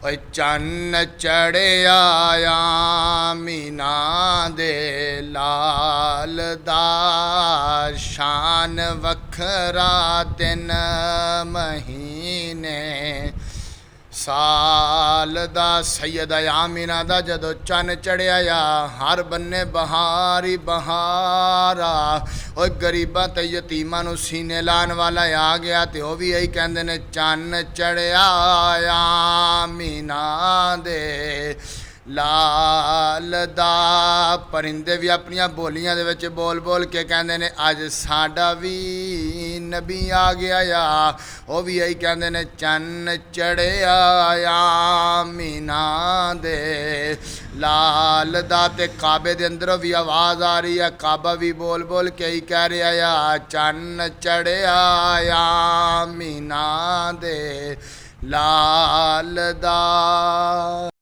ਓਏ ਚੰਨ ਚੜਿਆ ਆਮੀਨਾ ਦੇ ਲਾਲ ਦਾ ਸ਼ਾਨ ਵੱਖਰਾ 3 ਮਹੀਨੇ ਸਾਲ ਦਾ ਸੈਯਦ ਆਮੀਨਾ ਦਾ ਜਦੋਂ ਚੰਨ ਚੜਿਆ ਆ ਹਰ ਬੰਨੇ ਬਹਾਰ ਹੀ ਬਹਾਰਾ ਓਏ ਗਰੀਬਾਂ ਤੇ ਯਤੀਮਾਂ ਨੂੰ ਸੀਨੇ ਲਾਣ ਵਾਲਾ ਆ ਗਿਆ ਤੇ ਉਹ ਵੀ ਇਹੀ ਕਹਿੰਦੇ ਨੇ ਚੰਨ ਚੜਿਆ ਆਮੀਨਾ ਦੇ ਲਾਲ ਦਾ। ਪਰਿੰਦੇ ਵੀ ਆਪਣੀਆਂ ਬੋਲੀਆਂ ਦੇ ਵਿੱਚ ਬੋਲ ਬੋਲ ਕੇ ਕਹਿੰਦੇ ਨੇ ਅੱਜ ਸਾਡਾ ਵੀ ਨਬੀ ਆ ਗਿਆ ਆ। ਉਹ ਵੀ ਇਹੀ ਕਹਿੰਦੇ ਨੇ ਚੰਨ ਚੜਿਆ ਆਮੀਨਾ ਦੇ ਲਾਲ ਦਾ। ਤੇ ਕਾਬੇ ਦੇ ਅੰਦਰੋਂ ਵੀ ਆਵਾਜ਼ ਆ ਰਹੀ ਹੈ, ਕਾਬਾ ਵੀ ਬੋਲ ਬੋਲ ਕੇ ਹੀ ਕਹਿ ਰਿਹਾ ਆ ਚੰਨ ਚੜਿਆ ਆਮੀਨਾ ਦੇ ਲਾਲ ਦਾ।